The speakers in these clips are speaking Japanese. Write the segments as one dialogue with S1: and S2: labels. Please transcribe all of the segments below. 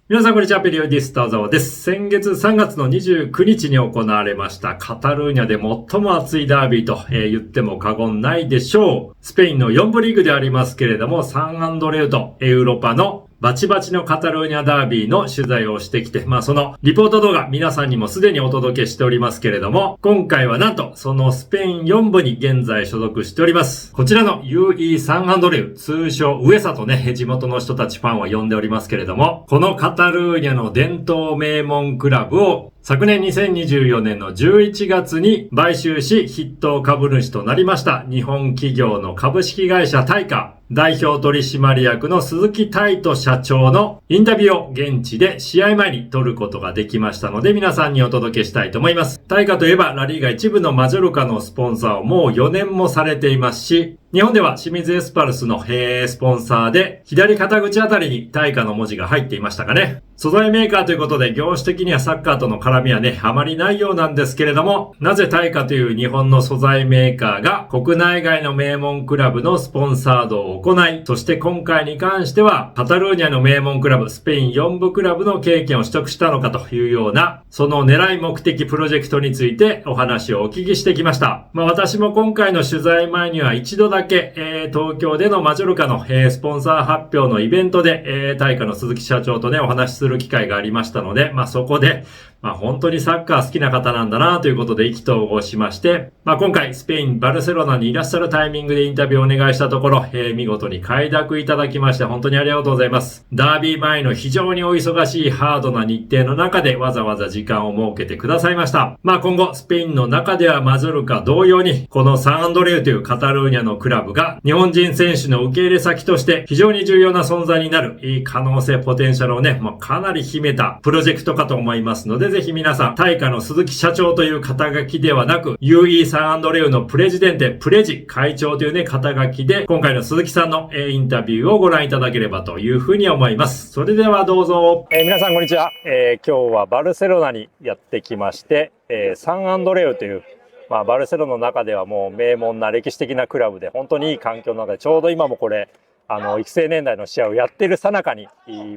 S1: 皆さんこんにちは、ペリオディスターザワです。先月3月の29日に行われましたカタルーニャで最も熱いダービーと言っても過言ないでしょう。スペインの4部リーグでありますけれども、サンアンドレウとエウロパのバチバチのカタルーニャダービーの取材をしてきて、そのリポート動画皆さんにもすでにお届けしておりますけれども、今回はなんとそのスペイン4部に現在所属しております。こちらの UE サンアンドレウ、通称ウエサとね、地元の人たちファンは呼んでおりますけれども、このカタルーニャの伝統名門クラブを昨年2024年の11月に買収し筆頭株主となりました日本企業の株式会社タイカ代表取締役の鈴木泰斗社長のインタビューを現地で試合前に撮ることができましたので皆さんにお届けしたいと思います。タイカといえばラリーガ一部のマジョルカのスポンサーをもう4年もされていますし、日本では清水エスパルスのスポンサーで左肩口あたりにタイカの文字が入っていましたかね。素材メーカーということで業種的にはサッカーとの絡みはね、あまりないようなんですけれども、なぜタイカという日本の素材メーカーが国内外の名門クラブのスポンサードを行い、そして今回に関してはカタルーニャの名門クラブ、スペイン4部クラブの経験を取得したのかというような、その狙い目的プロジェクトについてお話をお聞きしてきました。私も今回の取材前には一度だけ、東京でのマジョルカの、スポンサー発表のイベントで、タイカの鈴木社長とね、お話しする機会がありましたので、そこで、本当にサッカー好きな方なんだなということで意気投合しまして、今回スペイン・バルセロナにいらっしゃるタイミングでインタビューをお願いしたところ、見事に快諾いただきまして本当にありがとうございます。ダービー前の非常にお忙しいハードな日程の中でわざわざ時間を設けてくださいました。今後スペインの中ではマジョルカ同様に、このサンアンドレウというカタルーニャのクラブが日本人選手の受け入れ先として非常に重要な存在になる可能性、ポテンシャルをね、かなり秘めたプロジェクトかと思いますので、ぜひ皆さん、タイカの鈴木社長という肩書きではなく、UE サンアンドレウのプレジデンテ、プレジ会長というね、肩書きで、今回の鈴木さんのインタビューをご覧いただければというふうに思います。それではどうぞ。皆さんこんにちは。今日はバルセロナにやってきまして、サンアンドレウという、バルセロナの中ではもう名門な歴史的なクラブで、本当にいい環境の中で、ちょうど今もこれ、育成年代の試合をやってる最中に、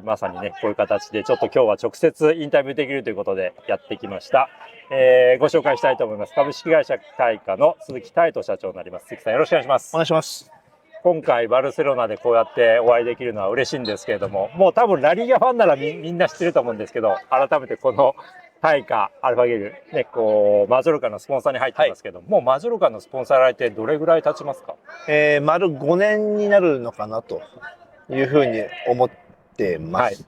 S1: まさにね、こういう形でちょっと今日は直接インタビューできるということでやってきました。ご紹介したいと思います。株式会社タイカの鈴木泰斗社長になります。鈴木さんよろしくお願いします。
S2: お願いします。
S1: 今回バルセロナでこうやってお会いできるのは嬉しいんですけれども、もう多分ラリーガファンならみんな知ってると思うんですけど、改めてこのタイカ、アルファゲル、ね、マジョルカのスポンサーに入ってますけど、もうマジョルカのスポンサーやられてどれぐらい経ちますか？
S2: 丸5年になるのかなというふうに思ってます。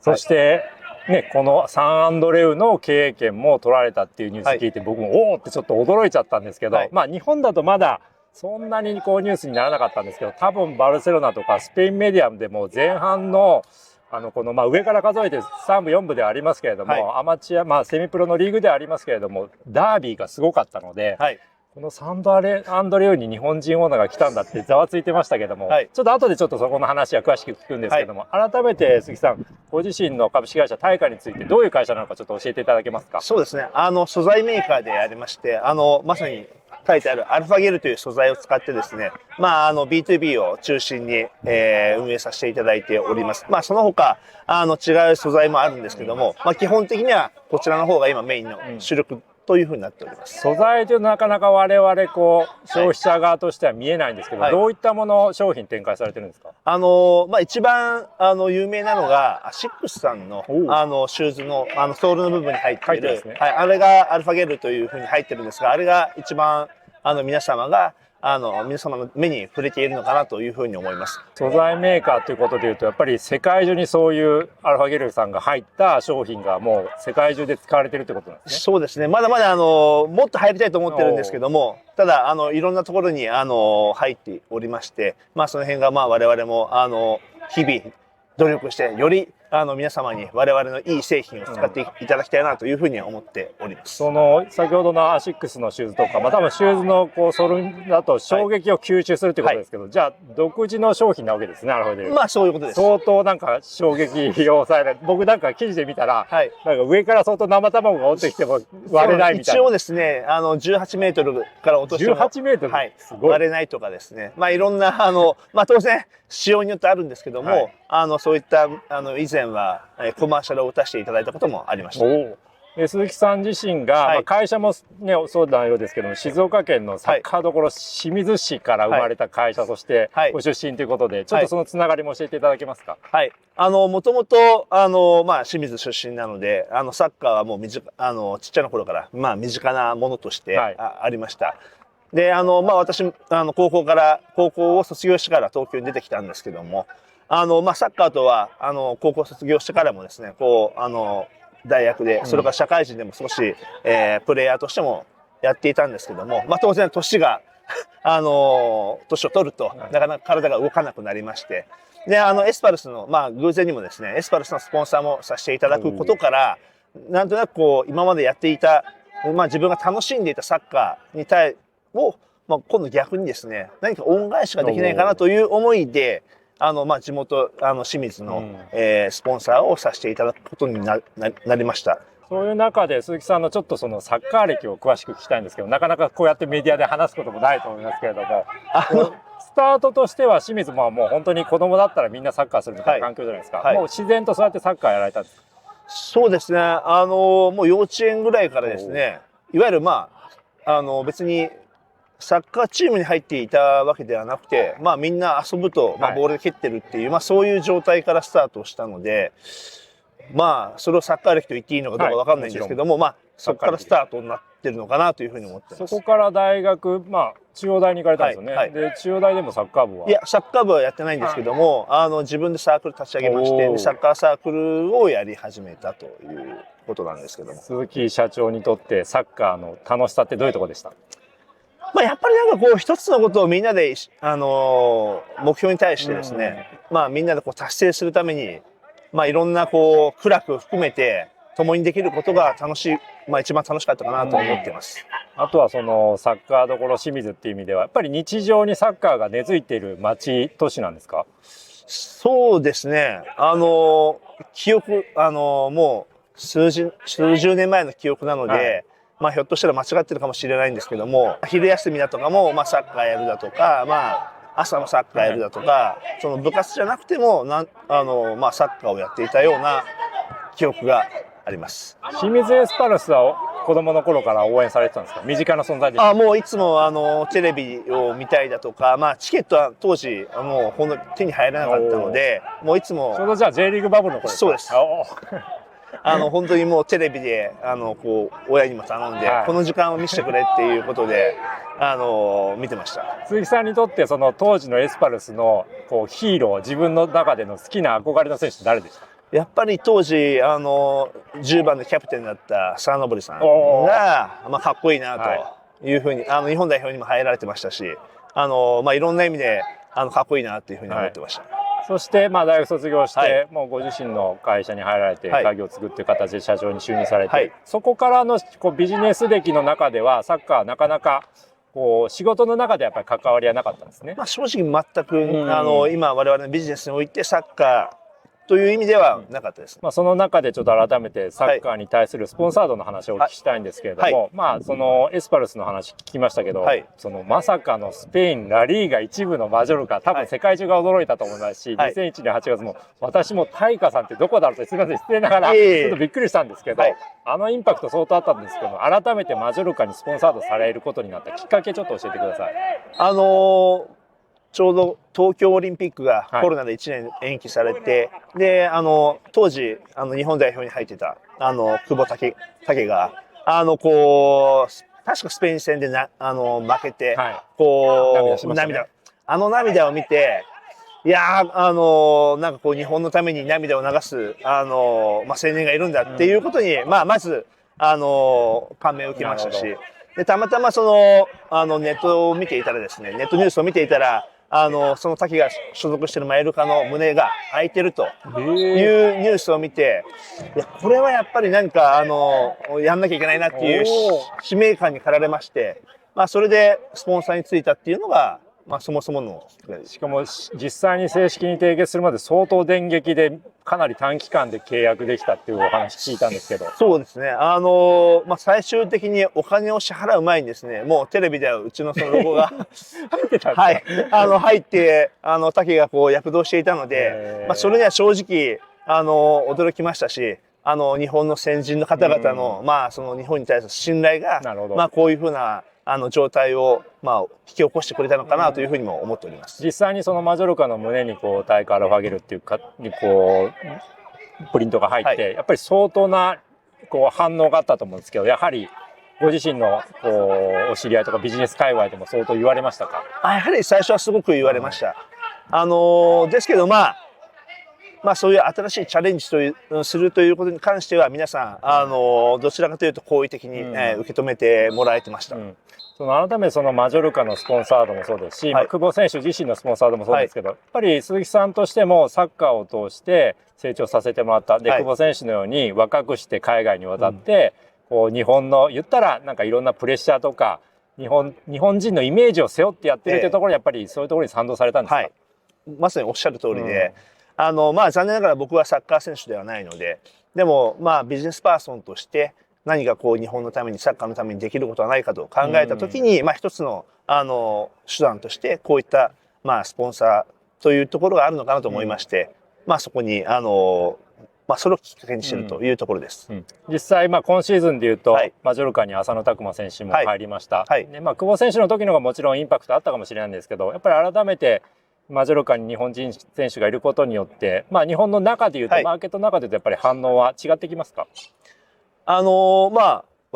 S1: そして、ね、このサンアンドレウの経営権も取られたっていうニュース聞いて、僕もおーってちょっと驚いちゃったんですけど、日本だとまだそんなにニュースにならなかったんですけど、多分バルセロナとかスペインメディアムでも前半のこの上から数えて3部4部ではありますけれども、アマチュア、セミプロのリーグではありますけれども、ダービーがすごかったので、このサンアンドレウに日本人オーナーが来たんだってざわついてましたけども、ちょっと後でちょっとそこの話は詳しく聞くんですけども、改めて鈴木さん、ご自身の株式会社タイカについてどういう会社なのかちょっと教えていただけますか？
S2: そうですね。素材メーカーでありまして、まさに書いてあるアルファゲルという素材を使ってですね、B2B を中心に、運営させていただいております。その他、違う素材もあるんですけども、基本的にはこちらの方が今メインの主力というふうになっております。
S1: 素材というとなかなか我々消費者側としては見えないんですけど、どういったもの商品展開されてるんですか？
S2: 一番有名なのがアシックスさんのシューズのソールの部分に入っている、あれがアルファゲルというふうに入ってるんですが、あれが一番皆様の目に触れているのかなというふうに思います。
S1: 素材メーカーということでいうと、やっぱり世界中にそういうアルファゲルさんが入った商品がもう世界中で使われてるってことなんですね。
S2: そうですね。まだまだもっと入りたいと思ってるんですけども、ただいろんなところに入っておりまして、その辺が我々も日々努力してより皆様に我々のいい製品を使っていただきたいなというふうに思っております。
S1: 先ほどのアシックスのシューズとか、多分シューズのソールだと衝撃を吸収するということですけど、じゃあ独自の商品なわけですね。なるほど。
S2: そういうことです。
S1: 相当衝撃を抑えない。僕記事で見たら、上から相当生卵が落ちてきても割れないみたいな。
S2: 一応ですね、18メートルから落としても
S1: 18メートル、
S2: すごい割れないとかですね。いろんな当然仕様によってあるんですけども、そういった以前前はコマーシャルを打たせていただいたこともありました。
S1: で鈴木さん自身が、
S2: はい
S1: 会社も、ね、そうなようですけども、静岡県のサッカーどころ清水市から生まれた会社、そしてご出身ということで、ちょっとそのつながりも教えていただけますか。
S2: はい。もともと、清水出身なので、サッカーはもうちっちゃな頃から、身近なものとして、ありました。で、私、高校を卒業してから東京に出てきたんですけども、サッカーとは、高校卒業してからもですね、大学で、それから社会人でも少し、プレイヤーとしてもやっていたんですけども、当然年を取ると、なかなか体が動かなくなりまして、で、エスパルスの、偶然にもですね、エスパルスのスポンサーもさせていただくことから、なんとなく今までやっていた、自分が楽しんでいたサッカー今度逆にですね、何か恩返しができないかなという思いで、地元、清水の、スポンサーをさせていただくことになりました。
S1: そういう中で鈴木さんのちょっとそのサッカー歴を詳しく聞きたいんですけど、なかなかこうやってメディアで話すこともないと思いますけれども、スタートとしては清水ももう本当に子供だったらみんなサッカーするみたいな環境じゃないですか。もう自然とそうやってサッカーやられたんですか。
S2: そうですね。もう幼稚園ぐらいからですね、いわゆる別にサッカーチームに入っていたわけではなくて、みんな遊ぶと、ボールで蹴ってるっていう、そういう状態からスタートしたので、それをサッカー歴と言っていいのかどうかわかんないんですけども、そこからスタートになってるのかなというふうに思ってます。
S1: そこから大学、中央大に行かれたんですよね。で、中央大でもサッカー部は？
S2: いや、サッカー部はやってないんですけども、自分でサークル立ち上げまして、サッカーサークルをやり始めたということなんですけども。
S1: 鈴木社長にとってサッカーの楽しさってどういうところでした？
S2: やっぱり一つのことをみんなで、目標に対してですね、みんなで達成するために、いろんな苦楽含めて共にできることが一番楽しかったかなと思っています。
S1: あとはそのサッカーどころ清水っていう意味では、やっぱり日常にサッカーが根付いている都市なんですか？
S2: そうですね。記憶、もう数十年前の記憶なので、ひょっとしたら間違ってるかもしれないんですけども、昼休みだとかも、サッカーやるだとか、朝もサッカーやるだとか、その部活じゃなくても、サッカーをやっていたような記憶があります。
S1: 清水エスパルスは子供の頃から応援されてたんですか？身近な存在ですか？
S2: もういつもテレビを見たいだとか、チケットは当時もうほんと手に入らなかったので、もういつも。
S1: ちょうどじゃあ J リーグバブルの頃ですか？
S2: そうです。本当にもうテレビで親にも頼んで、この時間を見せてくれっていうことで見てました。
S1: 鈴木さんにとってその当時のエスパルスのヒーロー、自分の中での好きな憧れの選手って誰でした？
S2: やっぱり当時10番でキャプテンだった沢登さんがかっこいいなというふうに、日本代表にも入られてましたし、いろんな意味でかっこいいなっていうふうに思ってました。
S1: そして大学卒業して、もうご自身の会社に入られて家業を作っていう形で社長に就任されて、そこからのビジネス歴の中ではサッカーはなかなか仕事の中でやっぱり関わりはなかったんですね。
S2: 正直全く今我々のビジネスにおいてサッカーという意味ではなかったです。
S1: その中でちょっと改めてサッカーに対するスポンサードの話をお聞きしたいんですけれども、そのエスパルスの話聞きましたけど、そのまさかのスペインラリーガ一部のマジョルカ、多分世界中が驚いたと思いますし、2001年8月も私もタイカさんってどこだろうってすみません失礼ながらちょっとびっくりしたんですけど、インパクト相当あったんですけど、改めてマジョルカにスポンサードされることになったきっかけちょっと教えてください。
S2: ちょうど東京オリンピックがコロナで1年延期されて、で、当時、日本代表に入ってた、久保建英が、確かスペイン戦で負けて、涙を見て、いやー、日本のために涙を流す、青年がいるんだっていうことに、まず、感銘を受けましたし、で、たまたまネットを見ていたらですね、ネットニュースを見ていたら、その滝が所属しているマイルカの胸が開いてるというニュースを見て、いや、これはやっぱり何か、やんなきゃいけないなっていう使命感に駆られまして、それでスポンサーについたっていうのが、そもそもの。
S1: しかも実際に正式に締結するまで相当電撃でかなり短期間で契約できたっていうお話聞いたんですけど。
S2: そうですね。最終的にお金を支払う前にですね、もうテレビではうちのそのロゴが
S1: 入ってたんですか？
S2: 入って、滝が躍動していたので、それには正直、驚きましたし、日本の先人の方々の、その日本に対する信頼が、こういうふうな、状態を、引き起こしてくれたのかなというふうにも思っております。
S3: 実際にそのマジョルカの胸にこう、タイカ・アルファゲルっていうか、にこう、プリントが入って、やっぱり相当な、こう、反応があったと思うんですけど、やはり、ご自身のこうお知り合いとかビジネス界隈でも相当言われましたか？
S2: やはり最初はすごく言われました。ですけどそういう新しいチャレンジするということに関しては皆さんどちらかというと好意的に、受け止めてもらえてました。
S3: その改めてそのマジョルカのスポンサードもそうですし、久保選手自身のスポンサードもそうですけど、やっぱり鈴木さんとしてもサッカーを通して成長させてもらった。で、久保選手のように若くして海外に渡って、こう日本の言ったらなんかいろんなプレッシャーとか日本人のイメージを背負ってやってるというところにやっぱりそういうところに賛同されたんですか？
S2: まさにおっしゃる通りで、残念ながら僕はサッカー選手ではないので、でもビジネスパーソンとして何かこう日本のためにサッカーのためにできることはないかと考えた時に、一つの手段としてこういったスポンサーというところがあるのかなと思いまして、そこにそれをきっかけにしているというところです。
S3: 実際、今シーズンでいうと、マジョルカに浅野拓磨選手も入りました。で、久保選手の時のがもちろんインパクトあったかもしれないんですけど、やっぱり改めてマジョルカに日本人選手がいることによって、日本の中でいうと、マーケットの中でいうとやっぱり反応は違ってきますか？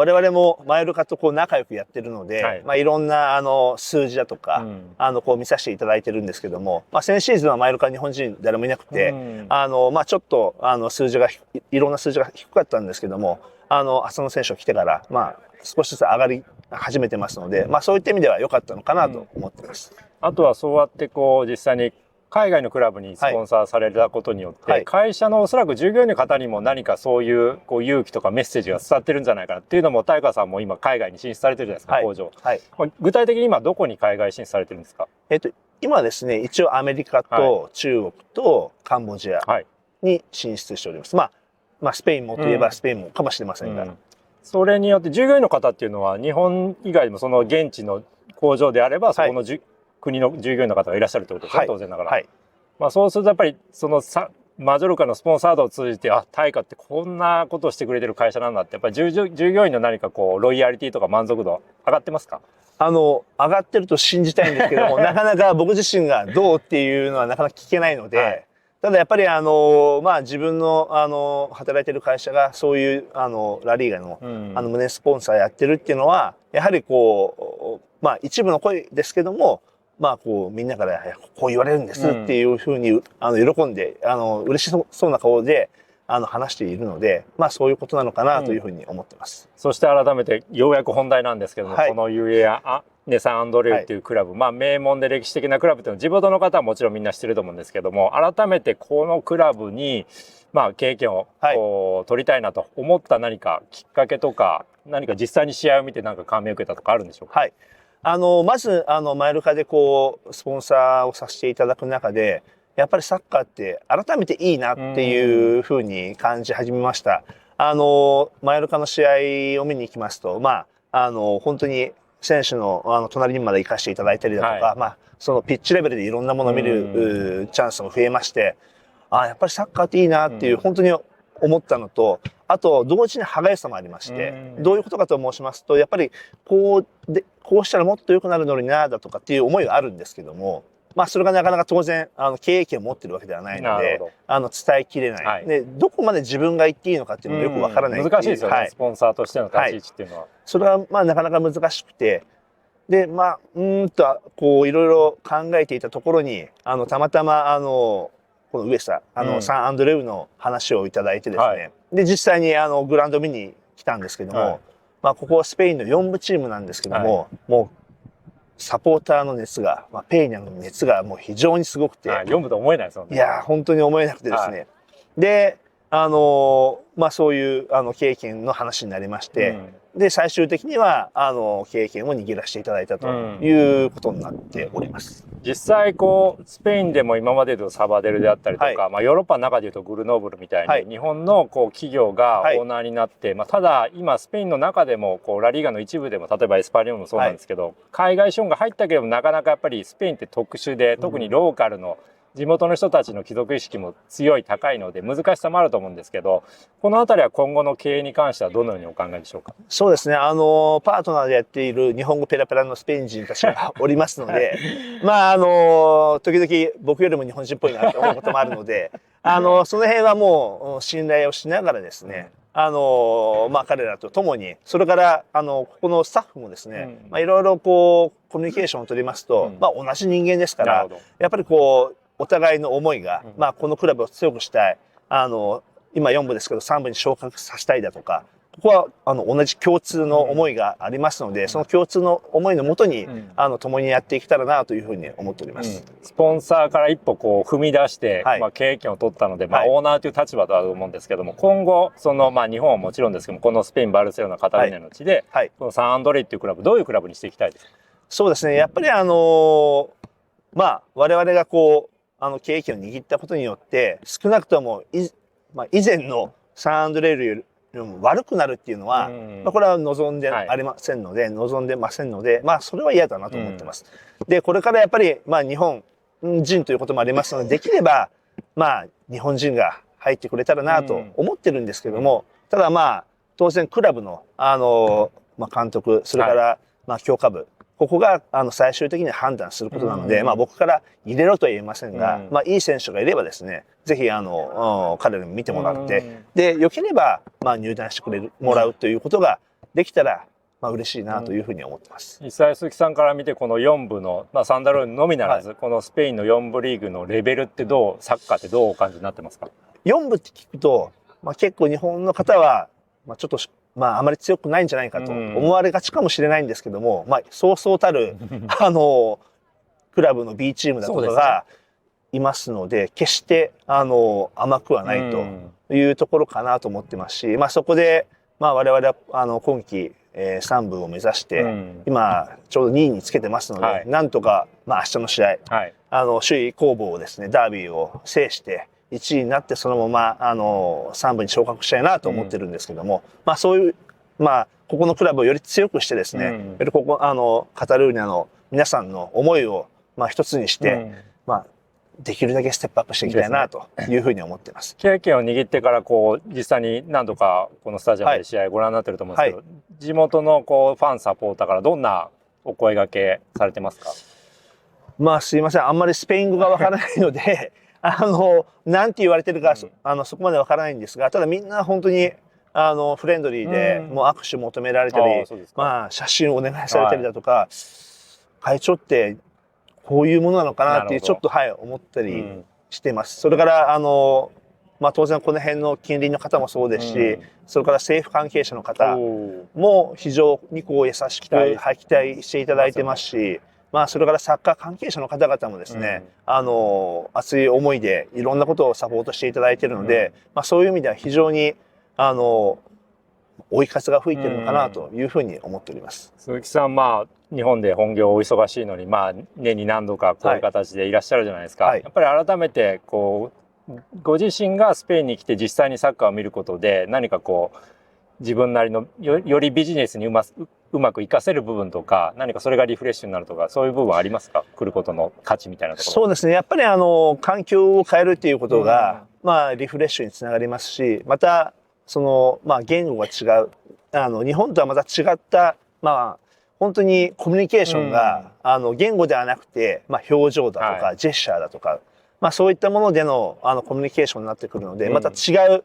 S2: 我々もマヨルカとこう仲良くやってるので、いろんな数字だとか、こう見させていただいてるんですけども、先シーズンはマヨルカ日本人誰もいなくて、ちょっといろんな数字が低かったんですけども、浅野選手が来てから、少しずつ上がり始めてますので、そういった意味では良かったのかなと思ってます。
S3: あとはそうやってこう実際に海外のクラブにスポンサーされたことによって、会社のおそらく従業員の方にも何かそういうこう勇気とかメッセージが伝わってるんじゃないかなっていうのも、タイカさんも今海外に進出されてるじゃないですか、工場。具体的に今どこに海外進出されてるんですか？
S2: 今ですね、一応アメリカと中国とカンボジアに進出しております。スペインもといえばスペインもかもしれませんが。
S3: それによって従業員の方っていうのは日本以外でもその現地の工場であればそこの国の従業員の方がいらっしゃるということですね、当然ながら。そうするとやっぱりそのマジョルカのスポンサードを通じて、タイカってこんなことをしてくれてる会社なんだって、やっぱり従業員の何かこうロイヤリティとか満足度上がってますか？
S2: 上がってると信じたいんですけどもなかなか僕自身がどうっていうのはなかなか聞けないので、ただやっぱり自分の働いてる会社がそういうラリーガの胸スポンサーやってるっていうのはやはりこう一部の声ですけども、こうみんなからこう言われるんですっていうふうに喜んで嬉しそうな顔で話しているので、そういうことなのかなというふうに思ってます。
S3: そして改めてようやく本題なんですけども、この UAE ネサンアンドレウっていうクラブ、名門で歴史的なクラブっていうのは地元の方はもちろんみんな知ってると思うんですけども、改めてこのクラブに経験をこう取りたいなと思った何かきっかけとか、何か実際に試合を見て何か感銘を受けたとかあるんでしょうか？
S2: まずマイルカでこうスポンサーをさせていただく中で、やっぱりサッカーって改めていいなっていうふうに感じ始めました。マイルカの試合を見に行きますと、本当に選手の隣にまで行かせていただいたりだとか、そのピッチレベルでいろんなものを見るチャンスも増えまして、やっぱりサッカーっていいなっていう本当に思ったのと、あと同時に歯がゆさもありまして、どういうことかと申しますと、やっぱりこうしたらもっと良くなるのになだとかっていう思いがあるんですけども、それがなかなか当然経営権を持ってるわけではないので伝えきれない、でどこまで自分が言っていいのかっていうのがよくわからないっていう、
S3: 難しいですよね、スポンサーとしての立ち位置っていうのは。
S2: それはなかなか難しくて、でこういろいろ考えていたところにたまたまこの上サンアンドレウの話をいただいてですね、で実際にグラウンド見に来たんですけども、ここはスペインの4部チームなんですけども、もうサポーターの熱が、ペーニャの熱がもう非常にすごくて、
S3: 4部と思えないですよね。
S2: いや本当に思えなくてですね、でそういう経験の話になりまして、で最終的には経験を握らせていただいたということになっております。
S3: 実際こうスペインでも今まででいうとサバデルであったりとか、ヨーロッパの中でいうとグルノーブルみたいに、日本のこう企業がオーナーになって、ただ今スペインの中でもこうラリーガの一部でも例えばエスパリオンもそうなんですけど、海外資本が入ったけれどもなかなかやっぱりスペインって特殊で、特にローカルの地元の人たちの帰属意識も強い、高いので難しさもあると思うんですけど、このあたりは今後の経営に関してはどのようにお考えでしょうか？
S2: そうですね。パートナーでやっている日本語ペラペラのスペイン人たちがおりますので、まあ、時々僕よりも日本人っぽいなと思うこともあるので、その辺はもう信頼をしながらですね、まあ、彼らと共に、それから、ここのスタッフもですね、まあ、いろいろこう、コミュニケーションを取りますと、まあ、同じ人間ですから、やっぱりこう、お互いの思いが、まあ、このクラブを強くしたい、今4部ですけど3部に昇格させたいだとか、ここは同じ共通の思いがありますので、その共通の思いのもとに、共にやっていけたらなというふうに思っております。
S3: スポンサーから一歩こう踏み出して、まあ、経営権を取ったので、まあ、オーナーという立場だと思うんですけども、今後まあ、日本はもちろんですけども、このスペインバルセロナカタルーニャの地で、このサンアンドレイっていうクラブ、どういうクラブにしていきたいですか？
S2: そうですね。やっぱりまあ、我々がこう経営権を握ったことによって、少なくともまあ、以前のサンアンドレイよりも悪くなるっていうのは、まあ、これは望んでませんので、まあ、それは嫌だなと思ってます。で、これからやっぱり、まあ、日本人ということもありますので、できれば、まあ、日本人が入ってくれたらなと思ってるんですけども、ただまあ、当然クラブの、まあ、監督、それから、まあ、強化部、ここが最終的に判断することなので、まあ、僕から入れろとは言えませんが、まあ、いい選手がいればですね、ぜひ彼らに見てもらって、で、良ければ、まあ、入団してもらうということができたら、まあ、嬉しいなというふうに思ってます。
S3: 実際鈴木さんから見て、この4部の、まあ、サンダローンのみならず、このスペインの4部リーグのレベルってサッカーってどうお感じになってますか
S2: ？4部って聞くと、まあ、結構日本の方は、まあ、ちょっとまあ、あまり強くないんじゃないかと思われがちかもしれないんですけども、まあ、そうそうたるクラブの B チームだとかがいますので、決して甘くはないというところかなと思ってますし、まあ、そこで、まあ、我々は今季3部を目指して、今ちょうど2位につけてますので、なんとか、まあ、明日の試合、首位攻防をですね、ダービーを制して1位になって、そのまま3部に昇格したいなと思ってるんですけども、まあ、そういう、まあ、ここのクラブをより強くしてですね、よりここカタルーニャの皆さんの思いを、まあ、一つにして、まあ、できるだけステップアップしていきたいなというふうに思ってます。
S3: 経験を握ってから実際に何度かこのスタジアムで試合をご覧になってると思うんですけど、地元のファンサポーターからどんなお声掛けされてますか？
S2: まあ、すいません、あんまりスペイン語がわからないのでなんて言われてるか、そこまでわからないんですが、ただみんな本当にフレンドリーで、もう握手求められたり、まあ、写真をお願いされたりだとか、会長ってこういうものなのかなっていうちょっと思ったりしてます。それからまあ、当然この辺の近隣の方もそうですし、それから政府関係者の方も非常にこう優しく期待していただいてますし、まあ、それからサッカー関係者の方々もですね、熱い思いでいろんなことをサポートしていただいているので、まあ、そういう意味では非常に追い風が吹いてるのかなというふうに思っております。
S3: 鈴木さん、まあ、日本で本業お忙しいのに、まあ、年に何度かこういう形でいらっしゃるじゃないですか。やっぱり改めてご自身がスペインに来て実際にサッカーを見ることで何か自分なりのよりビジネスにうまく活かせる部分とか、何かそれがリフレッシュになるとか、そういう部分はありますか？来ることの価値みたいなところ。そう
S2: ですね。やっぱり環境を変えるっていうことが、まあリフレッシュにつながりますし、またまあ言語が違う、日本とはまた違った、まあ本当にコミュニケーションが、言語ではなくて、まあ表情だとか、ジェスチャーだとか、まあそういったものでのコミュニケーションになってくるので、また違う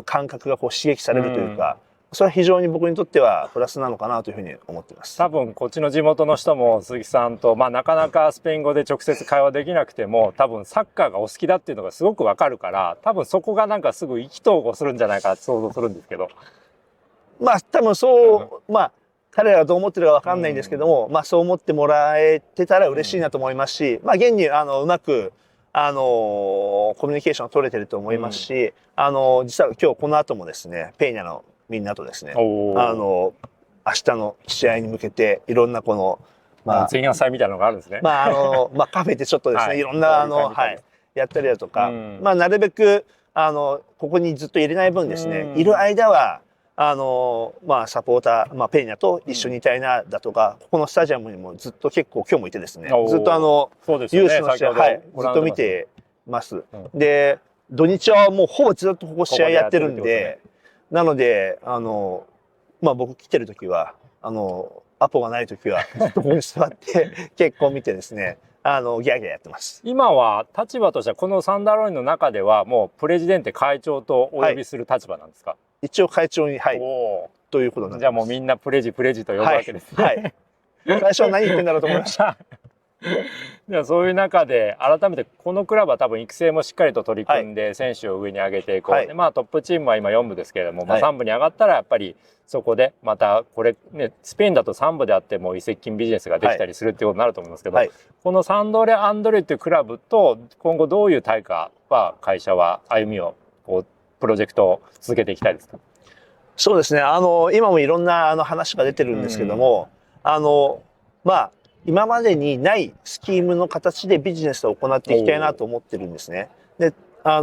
S2: 感覚が刺激されるというか、それは非常に僕にとってはプラスなのかなというふうに思っています。
S3: 多分こっちの地元の人も鈴木さんと、まあ、なかなかスペイン語で直接会話できなくても、多分サッカーがお好きだっていうのがすごくわかるから、多分そこがなんかすぐ意気投合するんじゃないかと想像するんですけど。
S2: まあ多分まあ彼らがどう思ってるかわかんないんですけども、まあそう思ってもらえてたら嬉しいなと思いますし、まあ現にうまくコミュニケーションを取れてると思いますし、実は今日この後もですね、ペーニャのみんなとですね、明日の試合に向けていろんな
S3: まあ前夜祭みたいなのがあるんですね。
S2: まあまあカフェでちょっとですね、いろんなやったりだとか、まあなるべくここにずっと入れない分ですね、いる間はまあ、サポーター、まあ、ペーニャと一緒にいたいな、だとか、ここのスタジアムにもずっと結構今日もいてですね、ずっと
S3: そうですよね、
S2: ユースの試合、はい、ずっと見てます。で、土日はもうほぼずっとここ試合やってるんで、なので、まあ、僕来てる時は、アポがない時は、ずっとここに座って結構見てですね、ギャーギャーやってます。
S3: 今は立場としてはこのサンダーロインの中ではもうプレジデンテ会長とお呼びする立場なんですか？
S2: 一応会長に、はい、ということなんです。
S3: じゃあもうみんなプレジと呼ぶわけですね。
S2: はい。最初は何言ってんだろうと思いました。
S3: ではそういう中で改めてこのクラブは多分育成もしっかりと取り組んで選手を上に上げていこう、はい、でまあトップチームは今4部ですけれども、まあ、3部に上がったらやっぱりそこでまたこれねスペインだと3部であっても移籍金ビジネスができたりするっていうことになると思うんですけど、はい、このサンドレ・アンドレっていうクラブと今後どういう対価は会社は歩みをこうプロジェクトを続けていきたいですか？
S2: そうですね、今もいろんな話が出てるんですけども、まあ今までにないスキームの形でビジネスを行っていきたいなと思ってるんですね。で、まあ、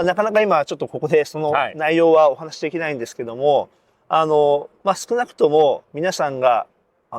S2: なかなか今ちょっとここでその内容はお話しできないんですけども、まあ、少なくとも皆さんが、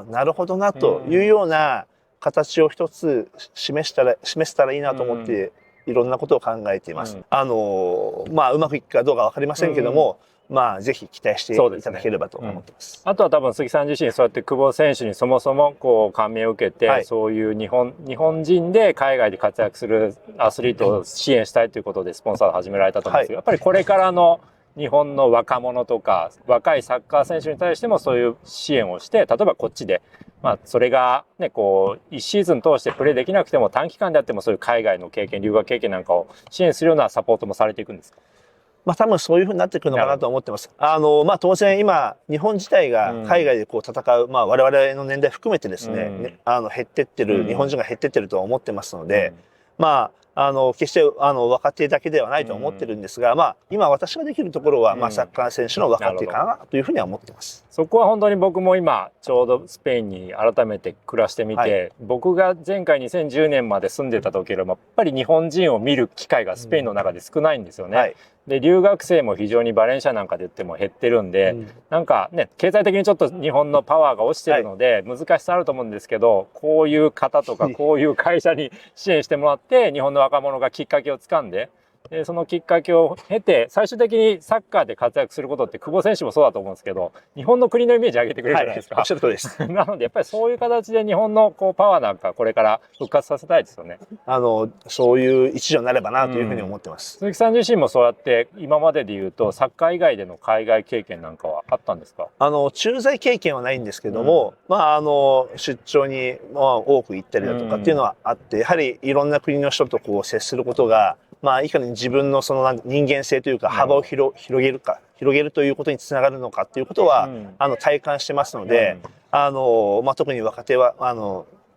S2: なるほどなというような形を一つ示せたらいいなと思って、いろんなことを考えています。まあ、うまくいくかどうかわかりませんけども、まあ、ぜひ期待していただければと思ってます。
S3: あとは多分鈴木さん自身そうやって久保選手にそもそもこう感銘を受けて、はい、そういう日本人で海外で活躍するアスリートを支援したいということでスポンサーを始められたと思うんですけど、はい、やっぱりこれからの日本の若者とか若いサッカー選手に対してもそういう支援をして、例えばこっちで、まあ、それがねこう1シーズン通してプレーできなくても短期間であってもそういう海外の経験、留学経験なんかを支援するようなサポートもされていくんですか？
S2: まあ多分そういうふうになってくるのかなと思ってます。まあ当然今、日本自体が海外でこう戦う、まあ我々の年代含めてですね、減ってってる、日本人が減ってってるとは思ってますので、まあ、決して若手だけではないと思ってるんですが、まあ今私ができるところは、まあサッカー選手の若手かなというふうには思ってます。
S3: そこは本当に僕も今ちょうどスペインに改めて暮らしてみて、はい、僕が前回2010年まで住んでた時よりもやっぱり日本人を見る機会がスペインの中で少ないんですよね。はい、で留学生も非常にバレンシアなんかで言っても減ってるんで、なんかね経済的にちょっと日本のパワーが落ちてるので難しさあると思うんですけど、こういう方とかこういう会社に支援してもらって日本の若者がきっかけをつかんで、そのきっかけを経て最終的にサッカーで活躍することって久保選手もそうだと思うんですけど、日本の国のイメージ上げてくれるじゃないですか。
S2: はい、おっしゃる通りです。
S3: なのでやっぱりそういう形で日本のこうパワーなんかこれから復活させたいですよね。
S2: そういう一助になればなというふうに思ってます。
S3: 鈴木さん自身もそうやって今までで言うとサッカー以外での海外経験なんかはあったんですか？
S2: 駐在経験はないんですけども、まあ出張に多く行ったりだとかっていうのはあって、やはりいろんな国の人とこう接することがまあ、いかに自分のその人間性というか幅を広げるということにつながるのかということは、体感してますので、まあ、特に若手は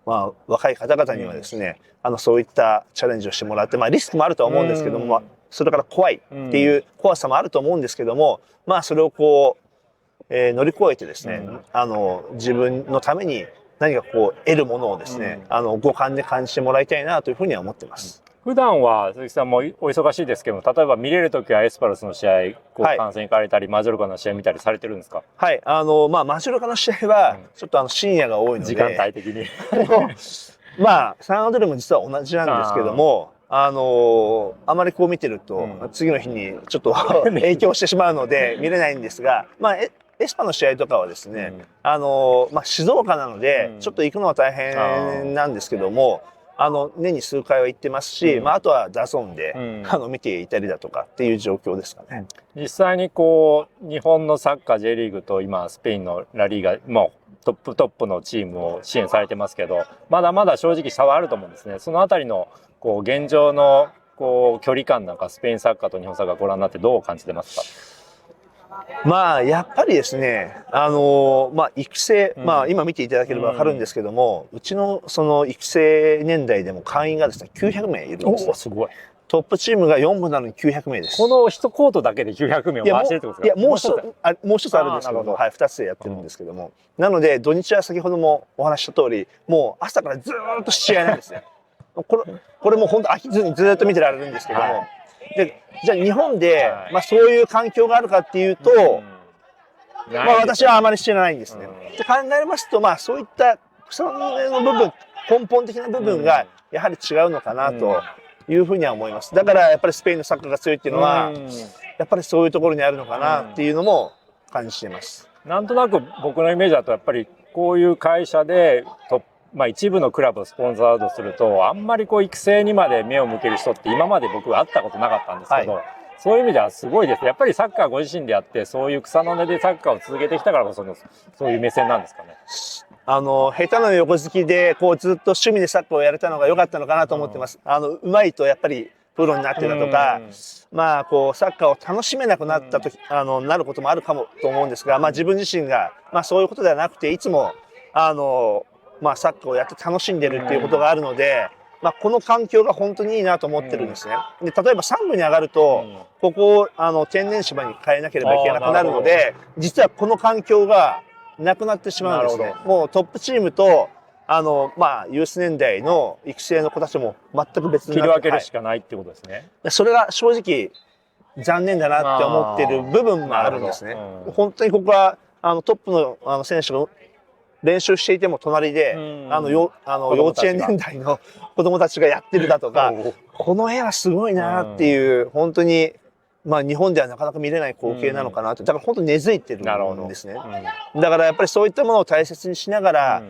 S2: まあ、若い方々にはですね、そういったチャレンジをしてもらって、まあ、リスクもあるとは思うんですけども、まあ、それから怖いっていう怖さもあると思うんですけども、まあ、それをこう、乗り越えてですね、自分のために何かこう得るものをですね、五感で感じてもらいたいなというふうには思ってます。
S3: 普段は鈴木さんもお忙しいですけども、例えば見れるときはエスパルスの試合こう観戦行かれたり、マジョルカの試合見たりされてるんですか？
S2: はい、まあマジョルカの試合はちょっと深夜が多いので、
S3: 時間帯的に
S2: まあサンアドレも実は同じなんですけども、あまりこう見てると、次の日にちょっと影響してしまうので見れないんですが、まあエスパの試合とかはですね、まあ静岡なのでちょっと行くのは大変なんですけども。年に数回は行ってますし、まあ、あとはダゾーンで、見ていたりだとかっていう状況ですかね。
S3: 実際にこう日本のサッカー J リーグと今スペインのラリーガもうトップのチームを支援されてますけど、まだまだ正直差はあると思うんですね。そのあたりのこう現状のこう距離感なんかスペインサッカーと日本サッカーご覧になってどう感じてますか？
S2: まあやっぱりですね、まあ育成、まあ今見ていただければわかるんですけども、うちのその育成年代でも会員がですね900名いるんですよ。
S3: すごい。
S2: トップチームが4部なのに900名です。
S3: この1コートだけで900名を回してるってことですか？
S2: いやもう一つあるんですけども、はい、2つでやってるんですけども、なので土日は先ほどもお話しした通り、もう朝からずっと試合なんですね。これも本当飽きずにずっと見てられるんですけども。でじゃあ日本で、まあ、そういう環境があるかっていうと、
S3: ま
S2: まあ私はあまり知らないんですね。で考えますと、まあそういった草の根の部分、根本的な部分がやはり違うのかなというふうには思います。だからやっぱりスペインのサッカーが強いっていうのは、やっぱりそういうところにあるのかなっていうのも感じています。
S3: なんとなく僕のイメージだとやっぱりこういう会社でまあ一部のクラブをスポンサードするとあんまりこう育成にまで目を向ける人って今まで僕は会ったことなかったんですけど、はい、そういう意味ではすごいです。やっぱりサッカーご自身でやってそういう草の根でサッカーを続けてきたからこそのそういう目線なんですかね。
S2: 下手な横好きでこうずっと趣味でサッカーをやれたのが良かったのかなと思ってます。うまいとやっぱりプロになってたとか、まあこうサッカーを楽しめなくなった時なることもあるかもと思うんですが、まあ自分自身がまあそういうことではなくていつもまあサッカーをやって楽しんでるっていうことがあるので、まあこの環境が本当にいいなと思ってるんですね。で例えば3部に上がるとここを天然芝に変えなければいけなくなるので、実はこの環境がなくなってしまうんですね。もうトップチームとまあユース年代の育成の子たちも全く別に
S3: 切り分けるしかないってことですね。
S2: それが正直残念だなって思ってる部分もあるんですね。本当にここはトップの選手が練習していても隣で幼稚園年代の子供たちがやってるだとかこの絵はすごいなっていう本当にまあ日本ではなかなか見れない光景なのかなと。だから本当に根付いてるんですね。だからやっぱりそういったものを大切にしながら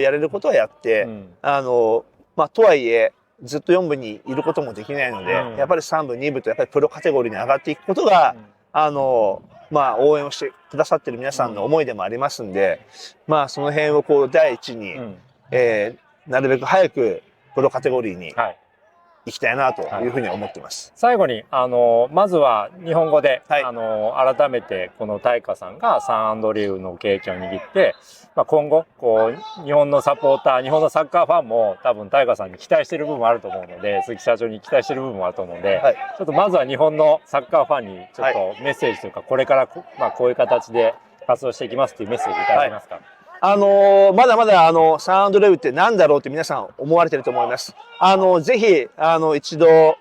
S2: やれることはやってまあとはいえずっと4部にいることもできないのでやっぱり3部2部とやっぱりプロカテゴリーに上がっていくことがまあ応援をしてくださってる皆さんの思いでもありますんで、まあその辺をこう第一になるべく早くプロカテゴリーに行きたいなというふうに思ってます。
S3: 最後にまずは日本語で、改めてこの大花さんがサンアンドリューの経験を握って、まあ、今後こう日本のサポーター日本のサッカーファンも多分大花さんに期待している部分もあると思うので鈴木社長に期待している部分もあると思うので、ちょっとまずは日本のサッカーファンにちょっとメッセージというか、これからまあこういう形で活動していきますっていうメッセージいただけますか。
S2: まだまだサンアンドレウって何だろうって皆さん思われてると思います。ぜひ一度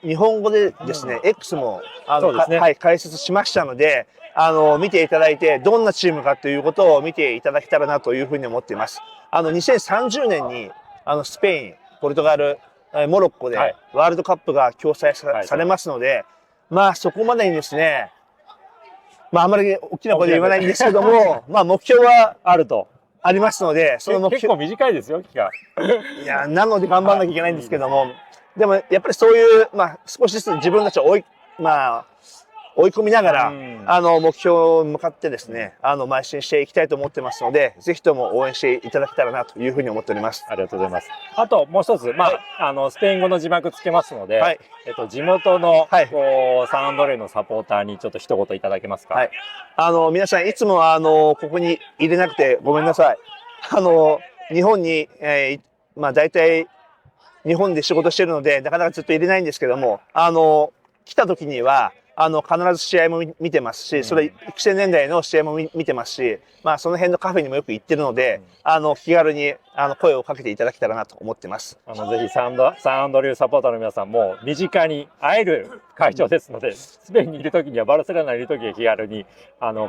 S2: 日本語でですね、X も解説しましたので見ていただいてどんなチームかということを見ていただけたらなというふうに思っています。2030年にスペイン、ポルトガル、モロッコでワールドカップが共催されますので、まあそこまでにですねまああまり大きな声で言わないんですけども、まあ目標はありますので、その目標
S3: 結構短いですよ、期間。
S2: いや、なので頑張らなきゃいけないんですけども、でもやっぱりそういうまあ少しずつ自分たちを追い込みながら目標に向かってですね邁進していきたいと思ってますので、ぜひとも応援していただけたらなというふうに思っております。
S3: ありがとうございます。あともう一つ、まあスペイン語の字幕つけますので、地元のサンアンドレのサポーターにちょっと一言いただけますか。
S2: 皆さんいつもここに入れなくてごめんなさい。日本にまあ大体日本で仕事してるのでなかなかずっと入れないんですけども来た時には必ず試合も見てますし、それ育成年代の試合も見てますし、まあその辺のカフェにもよく行ってるので、気軽に声をかけていただけたらなと思ってます。
S3: ぜひサンアンドリューサポーターの皆さんも身近に会える会場ですので、スペインにいる時にはバルセロナにいる時は気軽に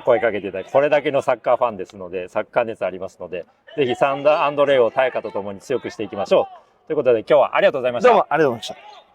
S3: 声かけていただき、これだけのサッカーファンですので、サッカー熱ありますので、ぜひサンアンドレを大花とともに強くしていきましょう。ということで今日はありがとうございました。
S2: どうもありがとうございました。